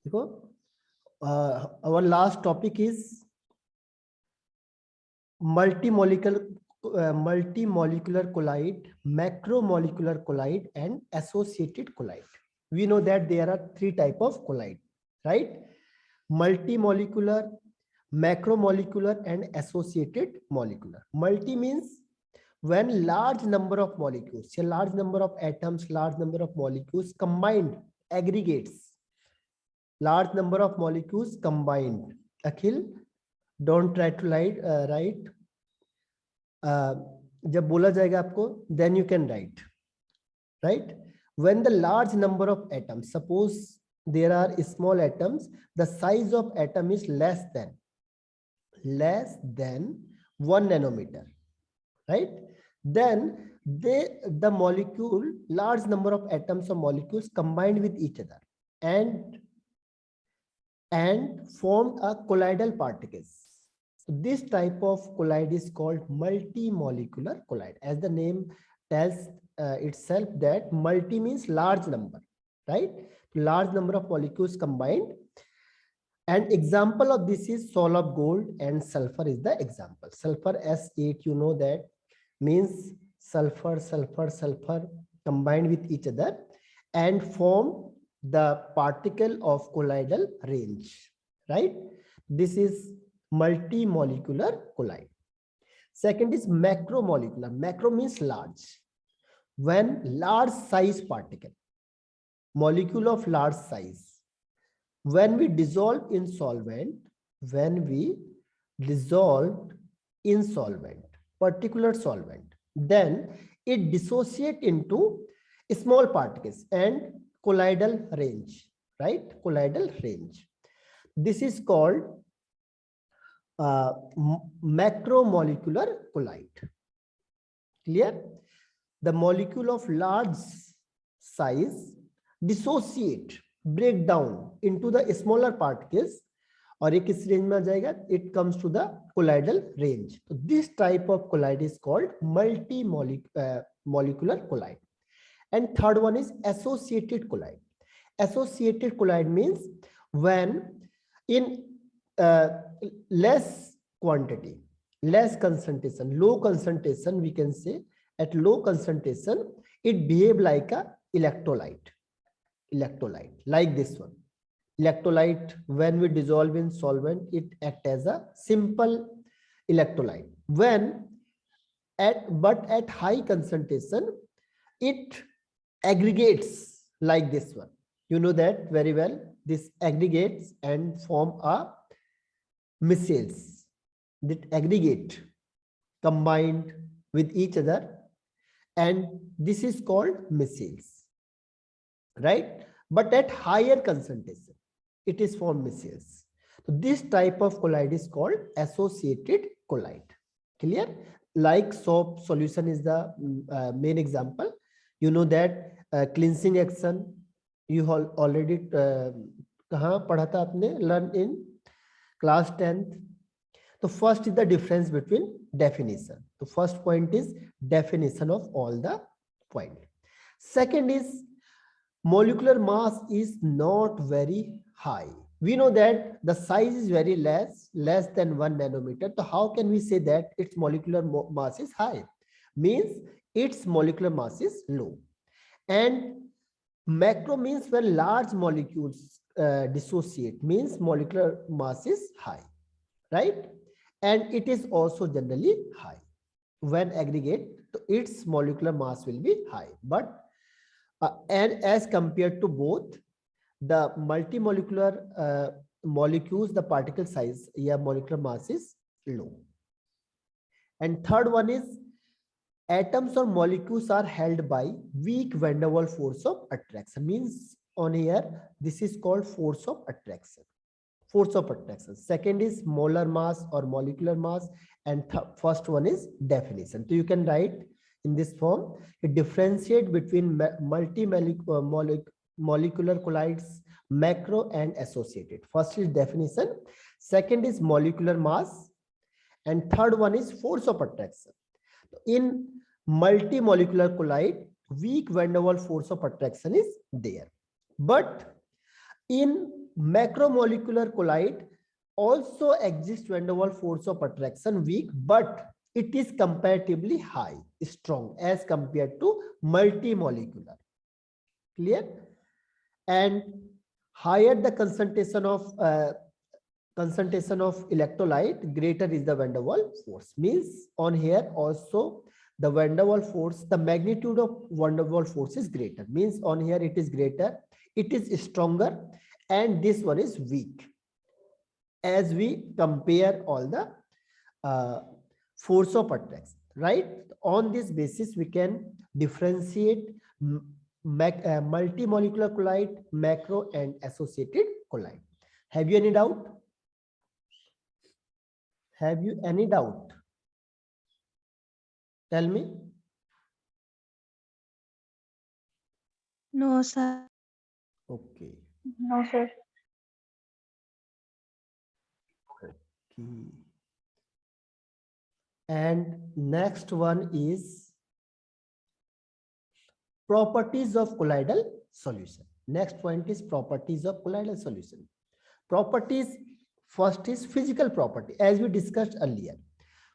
देखो, our last topic is multimolecular colloid, macromolecular colloid, and associated colloid. We know that there are three types of colloid, right? Multimolecular, macromolecular, and associated molecular. Multi means when large number of molecules, a large number of atoms, large number of molecules combined, aggregates, large number of molecules combined. Akhil, don't try to write. जब बोला जाएगा आपको, then you can write, right? When the large number of atoms, suppose there are small atoms, the size of atom is less than 1 nanometer, right? Then the molecule, large number of atoms or molecules combined with each other and formed a colloidal particles. So this type of colloid is called multimolecular colloid. As the name tells itself, that multi means large number, right? Large number of molecules combined. An example of this is Sol of gold and sulfur is the example. Sulfur S8, you know that means sulfur combined with each other and form the particle of colloidal range, right? This is multimolecular colloid. Second is macromolecular. Macro means large. When large size particle, molecule of large size, when we dissolve in solvent, particular solvent, then it dissociate into small particles and colloidal range, right? Colloidal range. This is called macromolecular colloid. Clear? The molecule of large size dissociate, break down into the smaller particles, और एक इस range में आ जाएगा, it comes to the colloidal range. So this type of colloid is called multimolecular colloid. And third one is associated colloid. Associated colloid means when in less quantity, less concentration, low concentration, we can say at low concentration, it behave like a electrolyte, like this one. Electrolyte, when we dissolve in solvent, it act as a simple electrolyte. But at high concentration, it aggregates like this one. You know that very well. This aggregates and form a micelles that aggregate, combined with each other, and this is called micelles, right? But at higher concentration, it is formed micelles. So this type of colloid is called associated colloid. Clear? Like soap solution is the main example. You know that cleansing action, you have already कहाँ पढ़ा था आपने? Learn in class 10th. So first is the difference between definition. The first point is definition of all the point. Second is molecular mass is not very high. We know that the size is very less than 1 nanometer. So how can we say that its molecular mass is high? Means its molecular mass is low. And macro means when large molecules dissociate, means molecular mass is high, right? And it is also generally high. When aggregate, its molecular mass will be high. But and as compared to both, the multimolecular molecules, the particle size, molecular mass is low. And third one is atoms or molecules are held by weak van der Waals force of attraction. Means on here, this is called force of attraction. Second is molar mass or molecular mass, and first one is definition. So you can write in this form, it differentiate between molecular colloids, macro and associated. First is definition, second is molecular mass, and third one is force of attraction. In multimolecular colloid, weak van der Waals force of attraction is there. But in macromolecular colloid also exists van der Waals force of attraction weak, but it is comparatively high, strong as compared to multimolecular. Clear? And higher the concentration of electrolyte, greater is the van der Waals force. Means on here also the van der Waals force, the magnitude of van der Waals force is greater. Means on here it is greater, it is stronger, and this one is weak. As we compare all the force of attraction, right? On this basis, we can differentiate multimolecular colloid, macro, and associated colloid. Have you any doubt? Have you any doubt? Tell me. No, sir. Okay. No, sir. And next one is properties of colloidal solution. Next point is properties of colloidal solution. Properties, first is physical property, as we discussed earlier.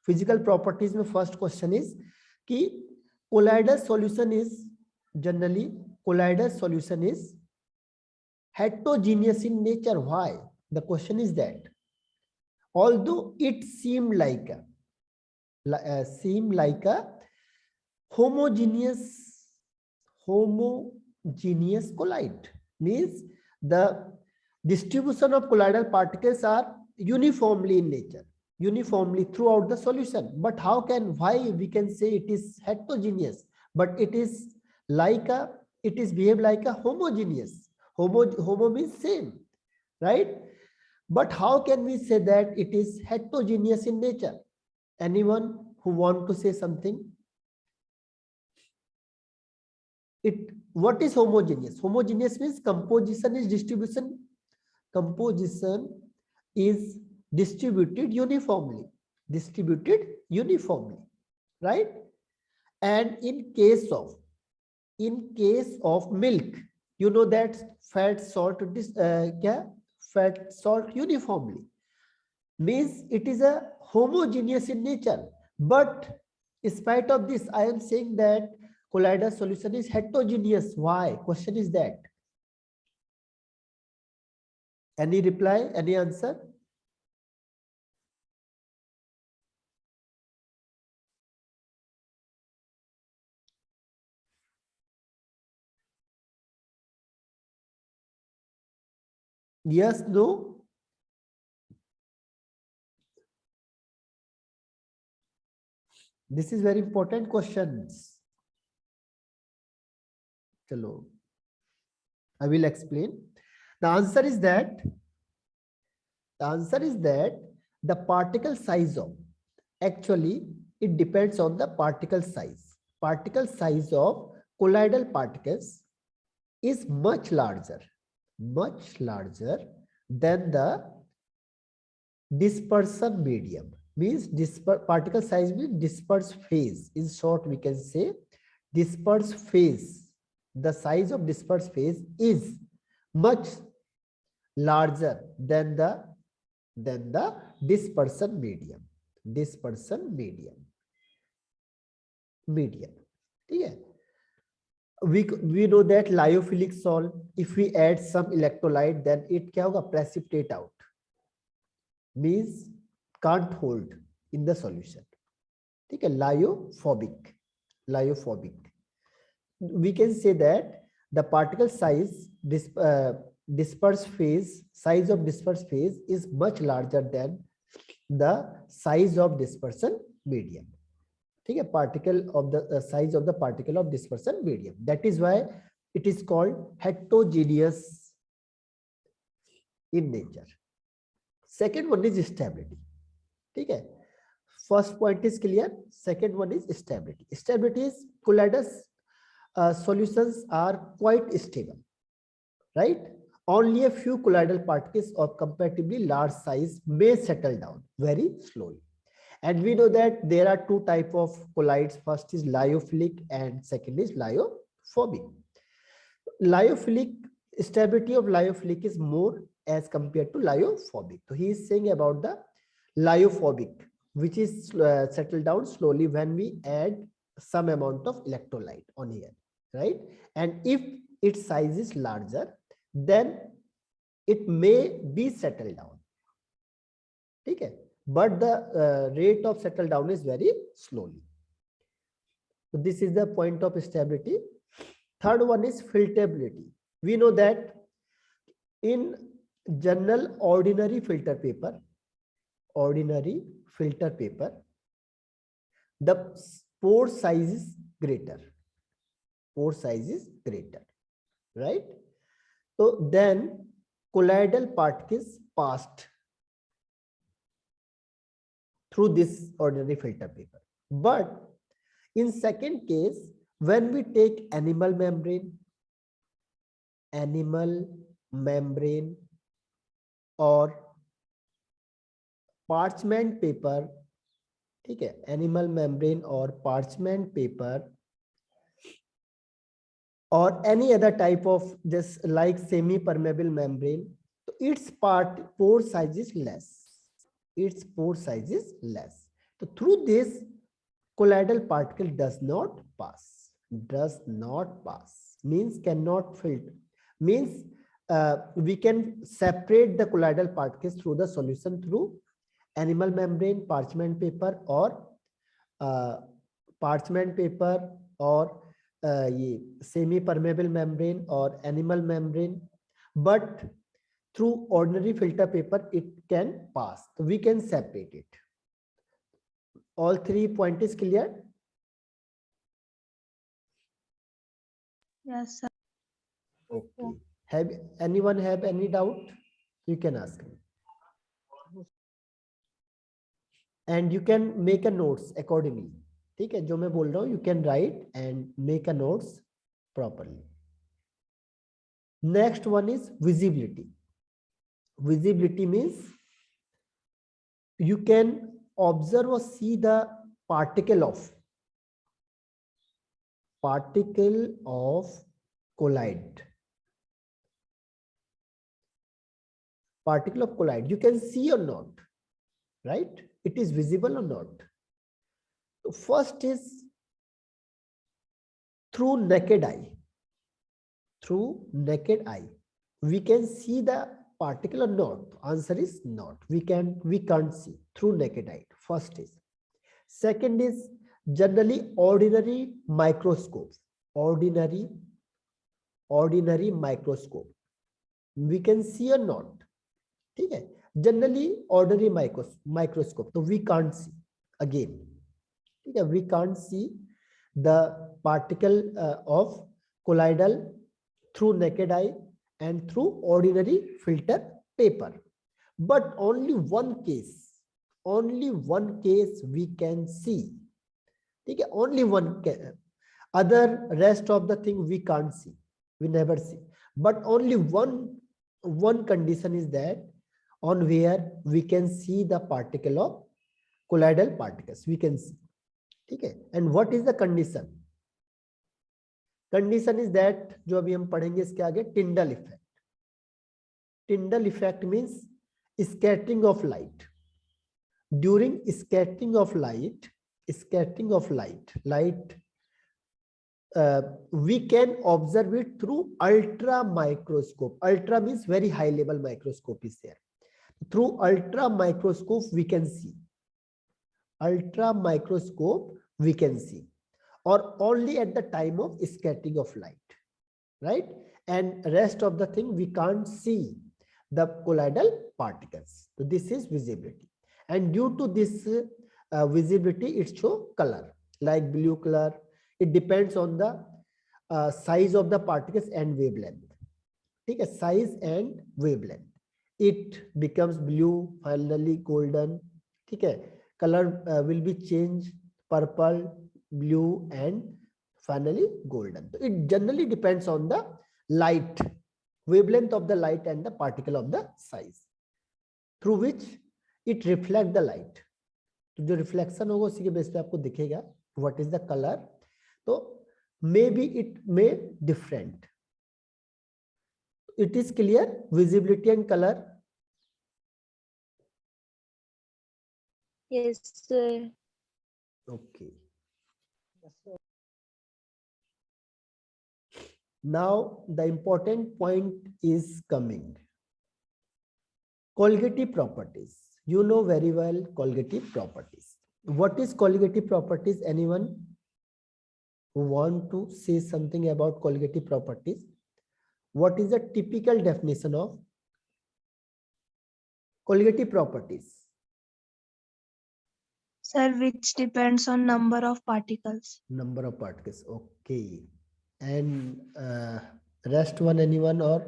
Physical properties में first question is कि colloidal solution is generally heterogeneous in nature. Why? The question is that although it seemed like a homogeneous colloid, means the distribution of colloidal particles are uniformly in nature, uniformly throughout the solution. But why we can say it is heterogeneous, but it is behave like a homogeneous. Homo means same, right? But how can we say that it is heterogeneous in nature? Anyone who want to say something? What is homogeneous? Homogeneous means composition is distribution. Composition is distributed uniformly, right? And in case of milk, you know that fat salt uniformly, means it is a homogeneous in nature. But in spite of this, I am saying that colloidal solution is heterogeneous. Why? Question is that. Any reply? Any answer? Yes, no? This is very important questions. Chalo. I will explain. The answer is that the particle size of, actually it depends on the particle size. Particle size of colloidal particles is much larger than the dispersion medium. Means particle size means dispersed phase. In short, we can say dispersed phase. The size of dispersed phase is much larger than the dispersion medium. Yeah. We know that lyophilic salt, if we add some electrolyte, then it kya hoga? Precipitate out. Means can't hold in the solution. Okay, lyophobic. We can say that the particle size, dispersed phase, size of dispersed phase is much larger than the size of dispersion medium. Okay, particle of the size of the particle of dispersion medium. That is why it is called heterogeneous in nature. Second one is stability. Okay, first point is clear. Second one is stability. Stability is colloidal solutions are quite stable, right? Only a few colloidal particles of comparatively large size may settle down very slowly. And we know that there are two types of colloids. First is lyophilic and second is lyophobic. Stability of lyophilic is more as compared to lyophobic. So he is saying about the lyophobic, which is settled down slowly when we add some amount of electrolyte on here, right? And if its size is larger, then it may be settled down. Okay, but the rate of settle down is very slowly. So this is the point of stability. Third one is filterability. We know that in general ordinary filter paper, the pore size is greater. Pore size is greater, right? So then colloidal particles passed through this ordinary filter paper. But in second case, when we take animal membrane or parchment paper, okay, animal membrane or parchment paper or any other type of this like semi-permeable membrane, so its pore size is less. Its pore size is less. So through this, colloidal particle does not pass. Means cannot filter. Means we can separate the colloidal particles through the solution through animal membrane, parchment paper or semi-permeable membrane or animal membrane, but through ordinary filter paper it can pass. So we can separate it. All 3 points is clear? Yes, sir. Okay. Have anyone have any doubt? You can ask me. And you can make a notes accordingly. ठीक है, जो मैं बोल रहा हूँ, you can write and make a notes properly. Next one is visibility. Visibility means you can observe or see the particle of colloid. Particle of colloid, you can see or not, right? It is visible or not. So first is through naked eye. Through naked eye, we can see the particle or not. Answer is not. We can't see through naked eye. First is. Second is generally ordinary microscope. Ordinary microscope. We can see or not. Okay. Generally ordinary microscope. So we can't see again. Okay. We can't see the particle of colloidal through naked eye and through ordinary filter paper. But only one case we can see. Okay. Only one case. Other rest of the thing we can't see. We never see. But only one condition is that on where we can see the particle of colloidal particles. We can see. Okay. And what is the condition? Condition is that जो अभी हम पढ़ेंगे इसके आगे, Tyndall effect. Tyndall effect means scattering of light. During scattering of light, we can observe it through ultra microscope. Ultra means very high level microscope is there. Through ultra microscope we can see. Ultra microscope we can see, or only at the time of scattering of light, right? And rest of the thing we can't see the colloidal particles. So this is visibility, and due to this visibility it show color like blue color. It depends on the size of the particles and wavelength. Okay, size and wavelength. It becomes blue, finally golden. Okay, color will be changed, purple, blue, and finally golden. So it generally depends on the light, wavelength of the light and the particle of the size through which it reflects the light. तो जो reflection होगा उसी के base पे आपको दिखेगा what is the color. तो maybe it may different. It is clear, visibility and color. Yes, sir. Okay. Now the important point is coming. Colligative properties. You know very well colligative properties. What is colligative properties? Anyone who want to say something about colligative properties? What is the typical definition of colligative properties? Sir, which depends on number of particles. Number of particles. Okay. And rest one, anyone or?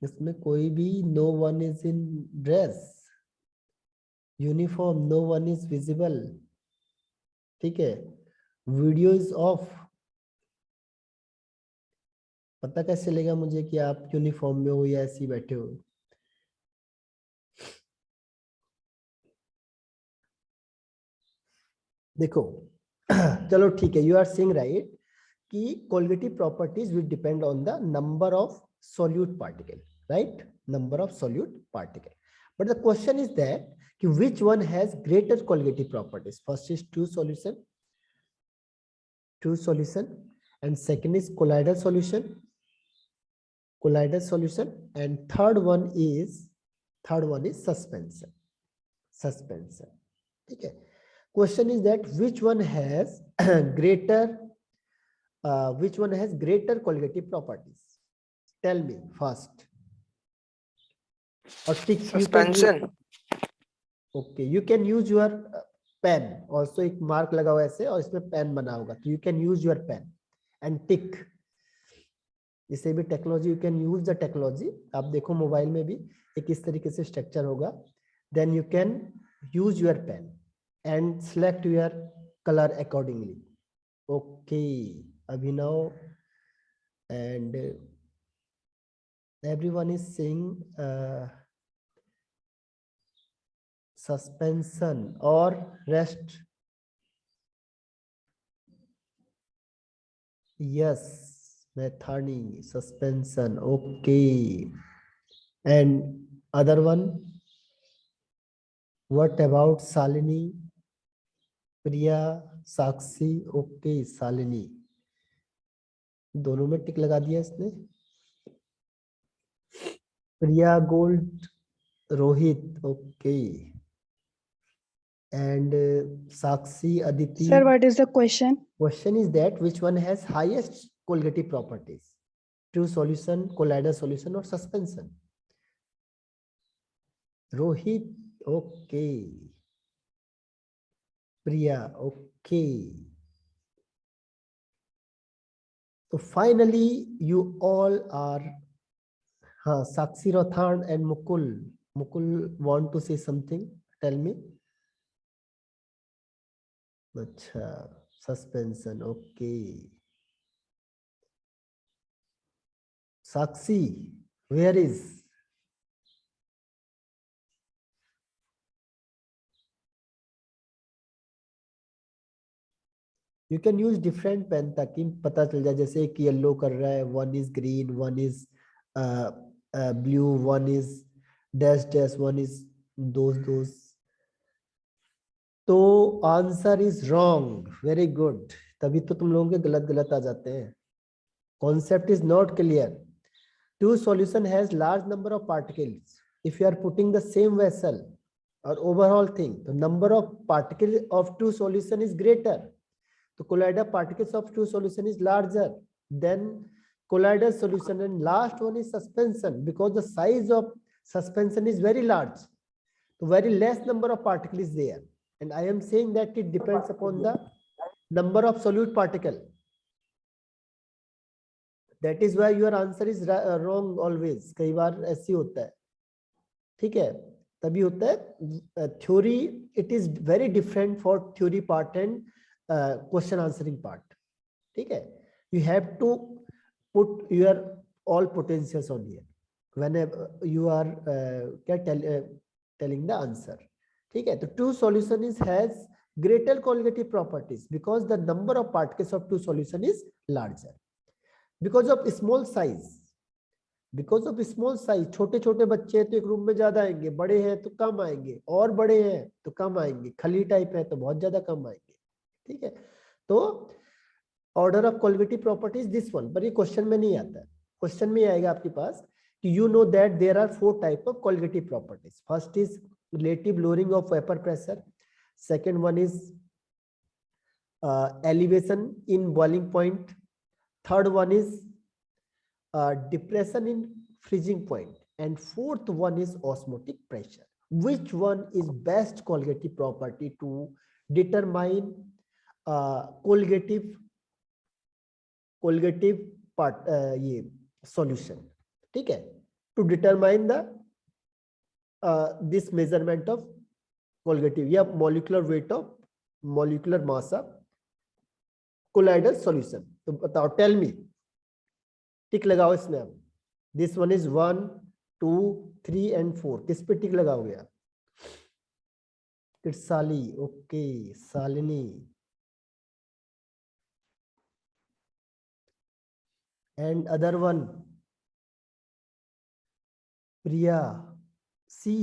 इसमें कोई भी, no one is in dress uniform, no one is visible. ठीक है, video is of. पता कैसे चलेगा मुझे कि आप यूनिफॉर्म में हो या ऐसे ही बैठे हो? देखो चलो ठीक है, यू आर सेइंग राइट कि colligative properties will depend on the number of solute particle, right? Number of solute particle. But the question is that कि which one has greater colligative properties? First is two solution, and second is colloidal solution, and third one is suspension. Okay. Question is that which one has greater colligative properties? Tell me first. Or tick, Suspension. Okay, you can use your pen also. एक mark लगा हुआ ऐसे और इसमें pen बना होगा, तो you can use your pen and tick. इसे भी technology, you can use the technology. आप देखो मोबाइल में भी एक इस तरीके से स्ट्रक्चर होगा. Then you can use your pen and select your colour accordingly. Okay, Abhinav and everyone is saying suspension or rest. Yes, Methani, suspension. Okay. And other one? What about Salini, Priya, Sakshi? Okay, Salini. दोनों में टिक लगा दिया इसने. Priya gold, Rohit. Okay. And Sakshi, Aditi. Sir, what is the question? Question is that which one has highest colligative properties? True solution, colloidal solution, or suspension? Rohit, okay. Priya, okay. So finally, you all are. Sakshi, Rathan, and Mukul. Mukul want to say something? Tell me. Acha, suspension, okay. Sakshi, where is? You can use different pen ताकि पता चल जाए. जैसे एक yellow कर रहा है, one is green, one is blue, one is dash dash, one is those. तो answer is wrong. Very good. तभी तो तुम लोगों के गलत आ जाते हैं. Concept is not clear. Two solution has large number of particles. If you are putting the same vessel or overall thing, the number of particles of two solution is greater. The colloidal particles of two solution is larger than colloidal solution, and last one is suspension because the size of suspension is very large. So very less number of particles is there, and I am saying that it depends upon the number of solute particle. That is why your answer is wrong always. कई बार ऐसी होता है. ठीक है, तभी होता है. Theory, it is very different for theory part and question answering part. ठीक है, you have to put your all potentials on here whenever you are telling the answer. ठीक है, तो two solution is has greater colligative properties because the number of particles of two solution is larger because of small size. Because of small size, छोटे छोटे बच्चे हैं तो एक room में ज्यादा आएंगे, बड़े हैं तो कम आएंगे, और बड़े हैं तो कम आएंगे, खली टाइप है तो बहुत ज्यादा कम आएंगे। ठीक है, तो order of colligative properties this one, पर ये क्वेश्चन में नहीं आता है। क्वेश्चन में आएगा आपके पास कि you know that there are 4 type of colligative properties. First is relative lowering of vapour pressure, second one is elevation in boiling point, third one is depression in freezing point, and fourth one is osmotic pressure. Which one is best colligative property to determine colligative part ये solution? ठीक है, to determine the this measurement of colligative या molecular weight of molecular mass of colloidal solution. तो बताओ, tell me, टिक लगाओ इसमें। अब this one is 1 2 3 and 4, किस पे टिक लगाओगे आप? Kirsali, okay, Salini, and other one Priya, C,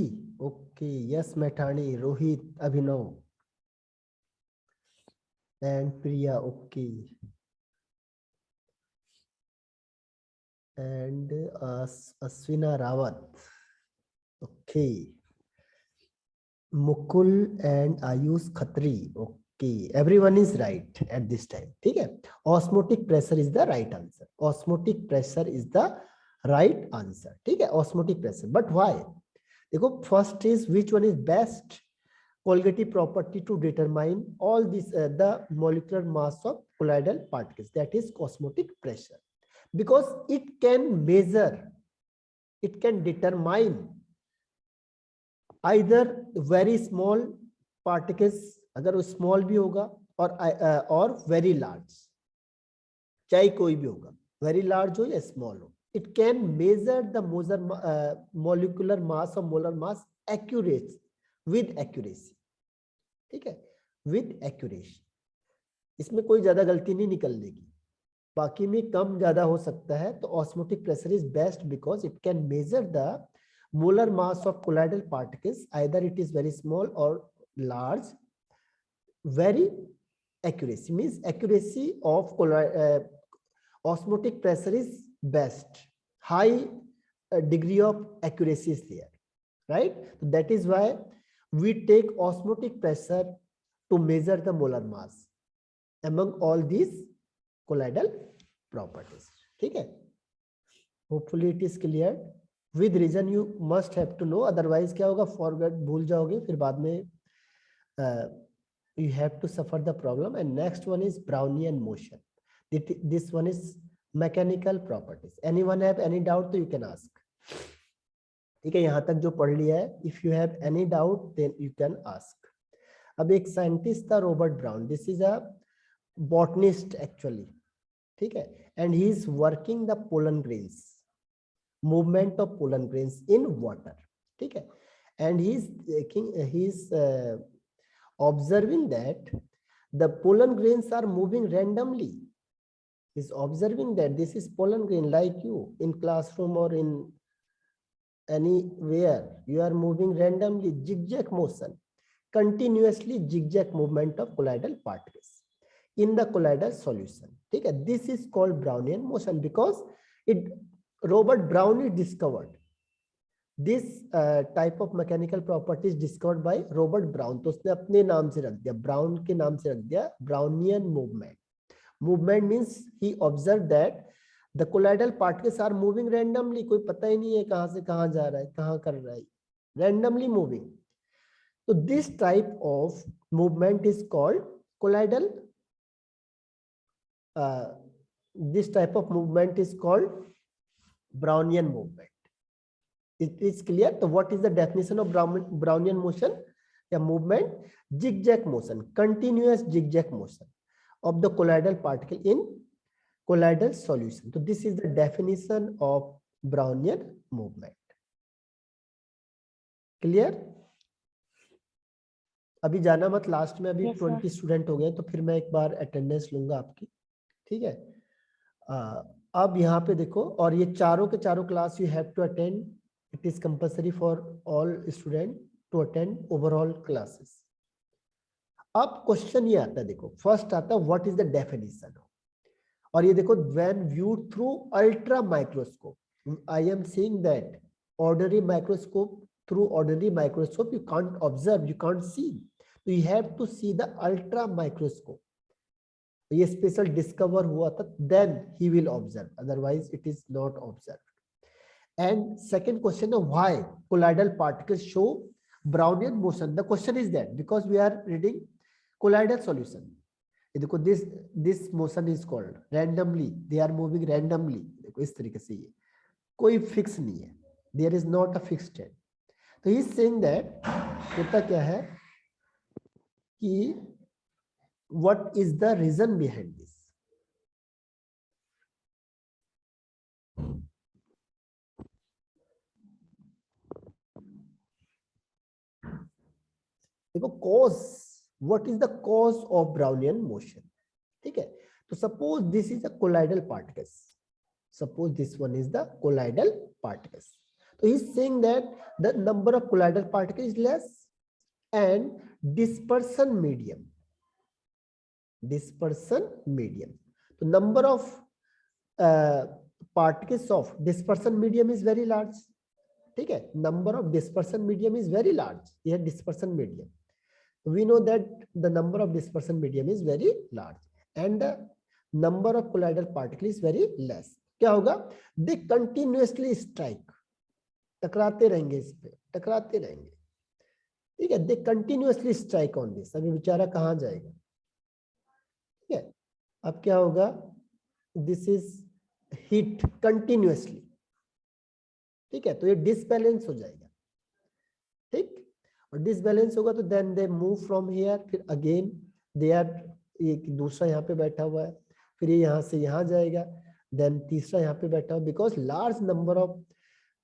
okay, yes Maithani, Rohit, Abhinav and Priya, okay, and Aswina Rawat, okay, Mukul and Ayush Khatri, okay, everyone is right at this time. ठीक है, osmotic pressure is the right answer. Osmotic pressure is the right answer. ठीक है, osmotic pressure. But why? देखो, first is which one is best colligative property to determine all this the molecular mass of colloidal particles, that is osmotic pressure. Because it can measure, it can determine either very small particles, अगर वो small भी होगा, और very large, चाहे कोई भी होगा, very large हो या small हो, it can measure the molecular mass or molar mass accuracy, with accuracy. ठीक है, with accuracy, इसमें कोई ज्यादा गलती नहीं निकलनेगी, बाकी में कम ज्यादा हो सकता है। तो osmotic pressure is best because it can measure the molar mass of colloidal particles, either it is very small और large. Very accuracy means accuracy of osmotic pressure is best, high degree of accuracy is there, right? So that is why we take osmotic pressure to measure the molar mass among all these colloidal properties. ठीक है, hopefully it is clear. With reason you must have to know, otherwise क्या होगा, forget, भूल जाओगे, फिर बाद में you have to suffer the problem. And next one is Brownian motion. This one is mechanical properties. Anyone have any doubt तो you can ask. ठीक है, यहाँ तक जो पढ़ लिया है, if you have any doubt then you can ask. अब एक साइंटिस्ट था Robert brown, this is a botanist actually, ठीक है, and he is working the pollen grains, movement of pollen grains in water, ठीक है, and he is observing that the pollen grains are moving randomly. He is observing that this is pollen grain, like you in classroom or in anywhere, you are moving randomly, zigzag motion, continuously zigzag movement of colloidal particles in the colloidal solution. ठीक है, this is called Brownian motion because Robert Browne discovered this type of mechanical properties discovered by Robert Brown. तो उसने अपने नाम से रख दिया, brown के नाम से रख दिया Brownian movement. Movement means he observed that the colloidal particles are moving randomly. कोई पता ही नहीं है कहाँ से कहाँ जा रहा है, कहाँ कर रहा है, randomly moving. So this type of movement is called colloidal. This type of movement is called Brownian movement. It is clear. So what is the definition of Brownian motion? A movement, zigzag motion, continuous zigzag motion of the colloidal particle in colloidal solution. So this is the definition of Brownian movement. Clear? अभी जाना मत, last में अभी Yes, 20 student हो गए तो फिर मैं एक बार अटेंडेंस लूंगा आपकी, ठीक है। अब यहाँ पे देखो, और ये चारों के चारों class you have to attend, it is compulsory for all student to attend overall classes. अब क्वेश्चन ये आता है, देखो फर्स्ट आता है व्हाट इज द डेफिनेशन, और ये देखो when viewed through ultra microscope, I am saying that ordinary microscope, through ordinary microscope you can't observe, you can't see, so you have to see the ultra microscope, ये special discover हुआ था, then he will observe, otherwise it is not observed. And second question is why colloidal particles show Brownian motion. The question is that because we are reading colloidal solution, देखो this motion is called randomly, they are moving randomly, देखो इस तरीके से, ये कोई fix नहीं है, there is not a fixed trend. तो he is saying that होता क्या है कि what is the reason behind this. देखो cause, what is the cause of Brownian motion, ठीक है। तो suppose this is a colloidal particles, suppose this one is the colloidal particles, so he is saying that the number of colloidal particles is less and dispersion medium, so number of particles of dispersion medium is very large, ठीक है, number of dispersion medium is very large, यह dispersion medium, we know that the number of dispersion medium is very large and the number of colloidal particles is very less. क्या होगा, they continuously strike, टकराते रहेंगे, इस पे टकराते रहेंगे, ठीक है, they continuously strike on this, अभी बेचारा कहाँ जाएगा, ठीक है। अब क्या होगा, this is hit continuously, ठीक है, तो ये डिसबैलेंस हो जाएगा, ठीक, और डिसबैलेंस होगा तो then they move from here, फिर अगेन दे आर, एक दूसरा यहाँ पे बैठा हुआ है, फिर ये यहाँ से यहाँ जाएगा, देन तीसरा यहाँ पे बैठा हुआ, because large number of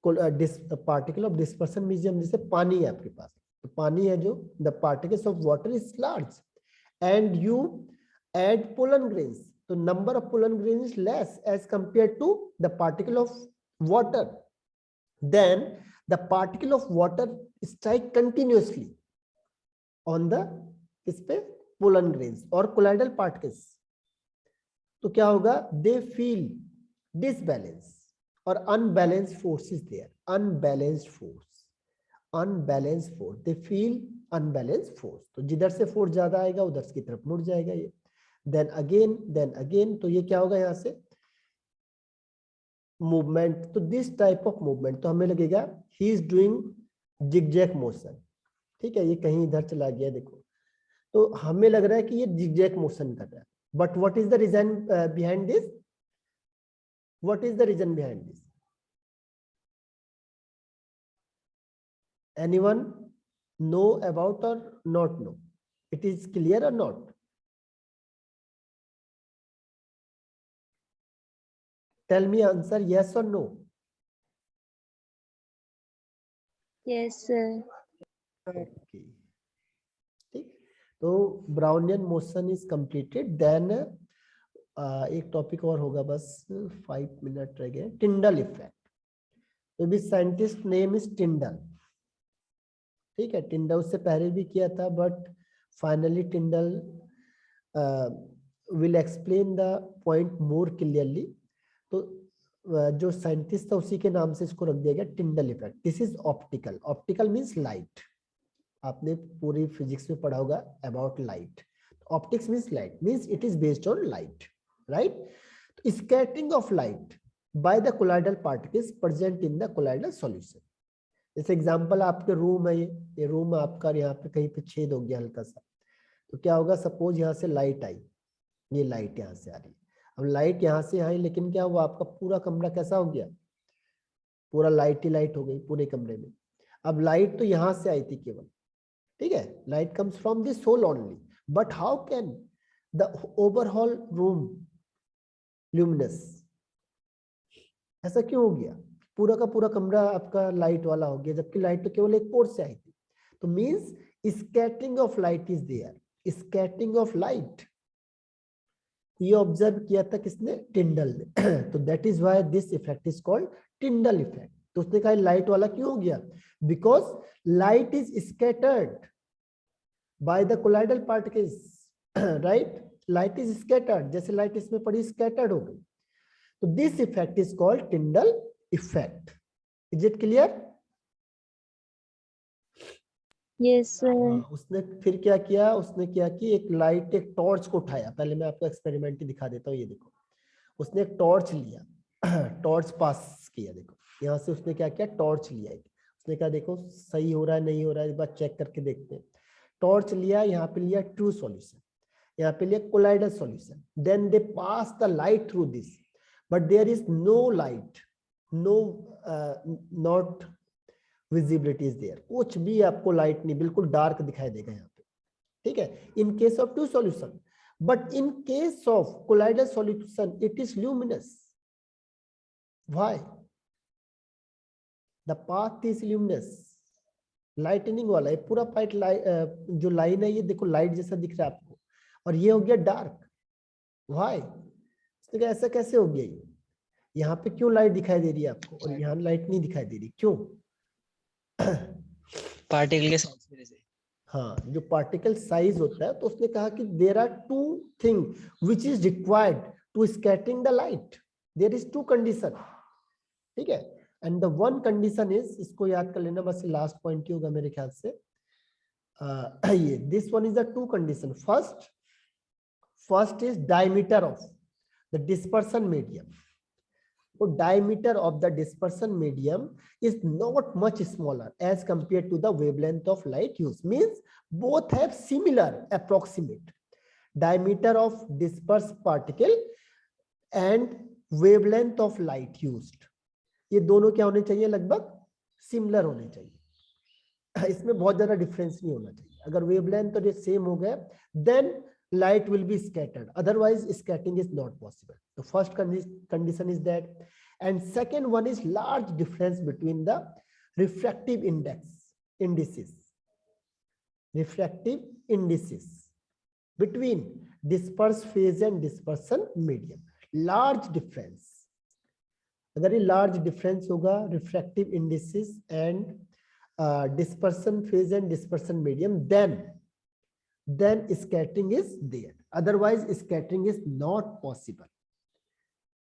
particle of dispersion medium, जैसे पानी है आपके पास, तो पानी है जो the particles of water is large and you add pollen grains, तो number of pollen grains is less as compare to the particle of water, then the particle of water strike continuously on the इस पे pollen grains और colloidal particles, तो क्या होगा, they feel disbalance और unbalanced force is there, unbalanced force, they feel unbalanced force, तो जिधर से फोर्स ज्यादा आएगा उधर की तरफ मुड़ जाएगा ये, then again, तो ये क्या होगा यहाँ से मूवमेंट, तो दिस टाइप ऑफ मूवमेंट, तो हमें लगेगा he is doing zigzag motion, ठीक है, ये कहीं इधर चला गया देखो, तो हमें लग रहा है कि ये जिगजैग मोशन कर रहा है, but what is the reason behind this, what is the reason behind this, anyone know about और not know, it is clear और not, tell me answer, yes or no. Yes, sir. Okay. ठीक, तो Brownian motion is completed, then एक topic और होगा, बस 5 minute रह गए, टिंडल इफेक्ट, तो भी साइंटिस्ट नेम इज टिंडल, ठीक है, टिंडल उससे पहले भी किया था, but finally टिंडल will explain the point more clearly, तो जो साइंटिस्ट था उसी के नाम से इसको रख दिया गया Tyndall effect. This is optical, optical means light, आपने पूरी फिजिक्स में पढ़ा होगा about light, optics means light, means it is based on light, right. Scattering of light by the colloidal particles present in the colloidal solution, जैसे example आपके room है, ये room आपका, यहाँ पे कहीं पे छेद हो गया हल्का सा, तो क्या होगा, सपोज यहाँ से लाइट आई, ये लाइट यहाँ से आ रही है, अब लाइट यहाँ से आई, लेकिन क्या हुआ, आपका पूरा कमरा कैसा हो गया, पूरा लाइट ही लाइट हो गई पूरे कमरे में। अब लाइट तो यहाँ से आई थी केवल, ठीक है, light comes from this hole only, but how can the overall room luminous, ऐसा क्यों हो गया, पूरा का पूरा कमरा आपका लाइट वाला हो गया, जबकि लाइट तो केवल एक पोर्ट से आई थी, तो means scattering of light is there. Scattering of light ये ऑब्जर्व किया था किसने? टिंडल ने। तो that is why this effect is called Tyndall effect. तो उसने कहा लाइट वाला क्यों हो गया? Because light is scattered by the colloidal particles, right? Light is scattered, जैसे लाइट इसमें पड़ी स्कैटर्ड हो गई। तो this effect is called Tyndall effect. Is it clear? Yes, sir. उसने फिर क्या किया? उसने क्या कि एक लाइट, एक टॉर्च को उठाया। पहले मैं आपको एक्सपेरिमेंट ही दिखा देता हूँ। ये देखो, उसने एक टॉर्च लिया, टॉर्च पास किया। देखो यहाँ से उसने क्या किया? टॉर्च लिया। उसने कहा देखो सही हो रहा है नहीं हो रहा है, एक बार चेक करके देखते हैं। टॉर्च लिया, यहाँ पे लिया ट्रू सॉल्यूशन, यहाँ पे लिया colloidal solution. Then they pass the light through this, but there is no light, no not visibility is there. कुछ भी आपको लाइट नहीं, बिल्कुल डार्क दिखाई देगा यहाँ पे, ठीक है, in case of true solution. But in case of colloidal solution it is luminous. Why? The path is luminous, lightning वाला है पूरा पाइट। जो लाइन है ये देखो लाइट जैसा दिख रहा है आपको, और ये हो गया डार्क। व्हाई? उसने कहा ऐसा कैसे हो गया? ये यहाँ पे क्यों लाइट दिखाई दे रही है आपको और यहाँ लाइट नहीं दिखाई दे रही? क्यों? पार्टिकल के साइज की वजह से। हाँ, जो पार्टिकल साइज होता है। तो उसने कहा कि there are two thing which is required to scattering the light. There is two condition, ठीक है। And the one condition is, इसको याद कर लेना, बस लास्ट पॉइंट ही होगा मेरे ख्याल से। ये this one is the two condition. First is diameter of the dispersion medium. So diameter of the dispersion medium is not much smaller as compared to the wavelength of light used. Means both have similar approximate diameter of dispersed particle and wavelength of light used. ये दोनों क्या होने चाहिए? लगभग similar होने चाहिए। इसमें बहुत ज्यादा डिफरेंस नहीं होना चाहिए। अगर वेवलेंथ और ये सेम हो गए then light will be scattered, otherwise scattering is not possible. The first condition is that, and second one is large difference between the refractive indices between dispersed phase and dispersion medium. Large difference, अगर ये large difference होगा refractive indices and dispersion phase and dispersion medium, then scattering is there, otherwise scattering is not possible,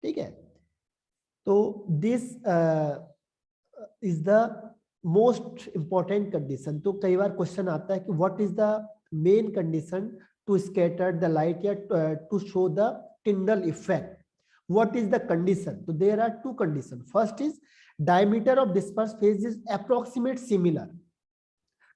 ठीक है। तो this is the most important condition. तो कई बार question आता है कि what is the main condition to scatter the light या to show the Tyndall effect? What is the condition? So there are two conditions. First is diameter of dispersed phase is approximate similar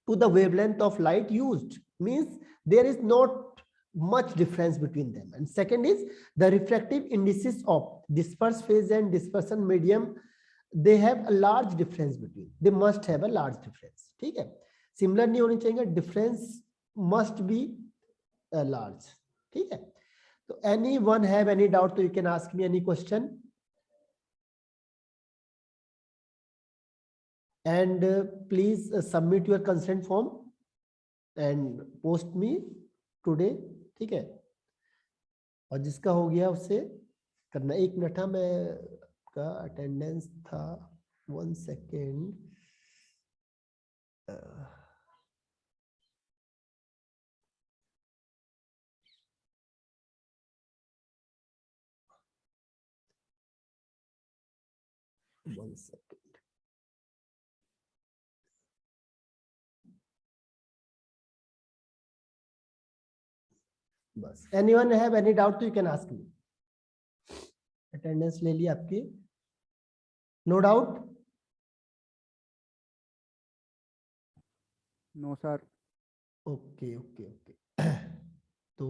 to the wavelength of light used, means there is not much difference between them. And second is the refractive indices of dispersed phase and dispersion medium, they have a large difference between, they must have a large difference, ठीक है। Similar नहीं होनी चाहिए, difference must be large, ठीक है। तो anyone have any doubt? तो you can ask me any question and please submit your consent form and post me today, ठीक है। और जिसका हो गया उससे करना। 1 मिनट, हाँ, मैं का अटेंडेंस था, 1 सेकेंड। One second. बस, anyone have any doubt तो you can ask me. Attendance ले ली आपकी, no doubt? No sir. Okay okay okay. तो